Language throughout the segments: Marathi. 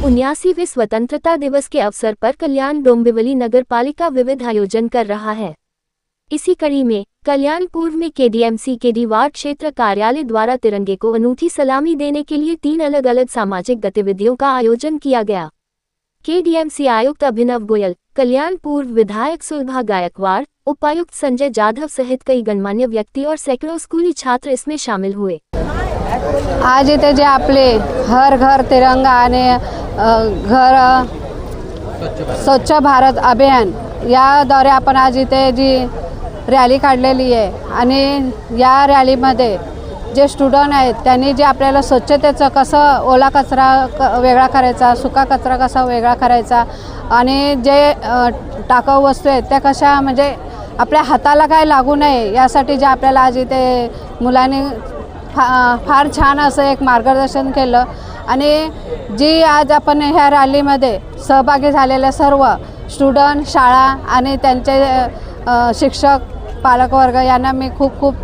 79वें स्वतंत्रता दिवस के अवसर पर कल्याण डोंबिवली नगर पालिका विविध आयोजन कर रहा है। इसी कड़ी में कल्याण पूर्व में केडीएमसी केडी वार्ड क्षेत्र कार्यालय द्वारा तिरंगे को अनूठी सलामी देने के लिए 3 अलग अलग सामाजिक गतिविधियों का आयोजन किया गया। केडीएमसी आयुक्त अभिनव गोयल, कल्याण पूर्व विधायक सुलभा गायकवाड़, उपायुक्त संजय जाधव सहित कई गणमान्य व्यक्ति और सैकड़ों स्कूली छात्र इसमें शामिल हुए। आज इथे जे आपले हर घर तिरंगा आणि घर स्वच्छ भारत अभियान याद्वारे आपण आज इथे जी रॅली काढलेली आहे आणि या रॅलीमध्ये जे स्टुडंट आहेत त्यांनी जे आपल्याला स्वच्छतेचं कसं ओला कचरा वेगळा करायचा, सुका कचरा कसा वेगळा करायचा आणि जे टाकाऊ वस्तू आहेत त्या कशा म्हणजे आपल्या हाताला काय लागू नये यासाठी जे आपल्याला आज इथे मुलांनी फार छान असं एक मार्गदर्शन केलं आणि जी आज आपण ह्या रॅलीमध्ये सहभागी झालेल्या सर्व स्टुडंट, शाळा आणि त्यांचे शिक्षक, पालकवर्ग यांना मी खूप खूप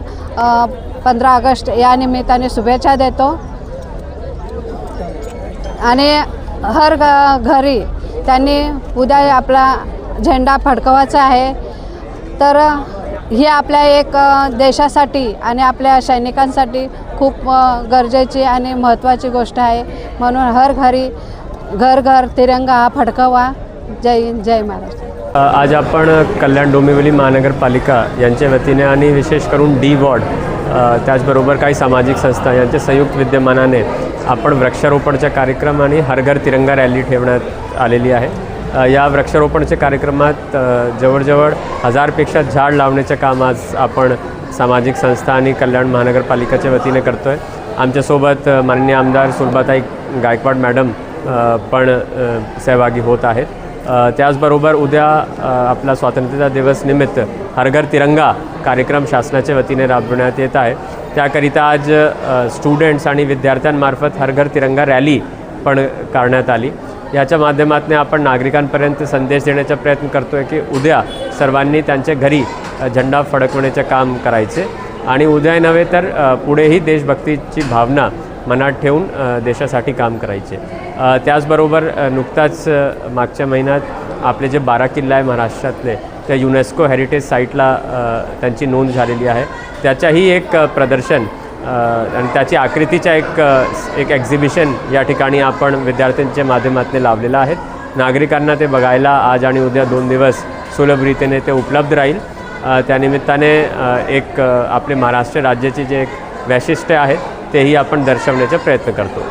15 ऑगस्ट या निमित्ताने शुभेच्छा देतो। आणि हर घरी त्यांनी उद्या आपला झेंडा फडकवायचा आहे, तर ही आपल्या एक देशासाठी आणि आपल्या सैनिकांसाठी खूप गरजेची आणि महत्त्वाची गोष्ट आहे। म्हणून हर घरी घर घर तिरंगा हा फडकवा। जय हिंद, जय महाराष्ट्र। आज आपण कल्याण डोंबिवली महानगरपालिका यांच्या वतीने आणि विशेष करून डी वॉर्ड त्याचबरोबर काही सामाजिक संस्था यांच्या संयुक्त विद्यमानाने आपण वृक्षारोपणचा कार्यक्रम आणि हर घर तिरंगा रॅली ठेवण्यात आलेली आहे। या वृक्षारोपणच्या कार्यक्रमात जवळजवळ 1000पेक्षा झाड लावण्याचं काम आज आपण सामाजिक संस्था आणि कल्याण महानगरपालिकेच्या वतीने करतो आहे। आमच्यासोबत माननीय आमदार सुलभाताई गायकवाड मॅडम पण सहभागी होत आहेत। त्याचबरोबर उद्या आपला स्वातंत्र्य दिवस निमित्त हर घर तिरंगा कार्यक्रम शासनाच्या वतीने राबवण्यात येत आहे। त्याकरिता आज स्टुडंट्स आणि विद्यार्थ्यांमार्फत हर घर तिरंगा रॅली पण करण्यात आली। याच्या माध्यमातून आपण नागरिकांपर्यंत संदेश देण्याचा प्रयत्न करतो आहे की उद्या सर्वांनी त्यांच्या घरी झेंडा फडकवण्याचे काम करायचे आणि उद्या नव्हे तर पुढेही देशभक्तीची भावना मनात ठेवून देशासाठी काम करायचे। त्याचबरोबर नुकताच मागच्या महिन्यात आपले जे 12 किल्ले आहे महाराष्ट्रातले त्या युनेस्को हेरिटेज साईटला त्यांची नोंद झालेली आहे। त्याच्याही एक प्रदर्शन आणि त्याची आकृतीचा एक एक्झिबिशन या ठिकाणी आपण विद्यार्थ्यांच्या माध्यमातून लावलेलं आहे। नागरिकांना ते बघायला आज आणि उद्या 2 दिवस सुलभरीतीने ते उपलब्ध राहील। त्यानिमित्ताने एक आपले महाराष्ट्र राज्याचे जे एक वैशिष्ट्य आहे तेही आपण दर्शवण्याचा प्रयत्न करतो।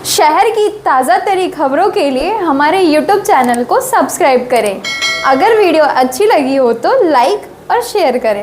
शहर की ताज़ा तरीन खबरों के लिए हमारे YouTube चैनल को सब्सक्राइब करें। अगर वीडियो अच्छी लगी हो तो लाइक और शेयर करें।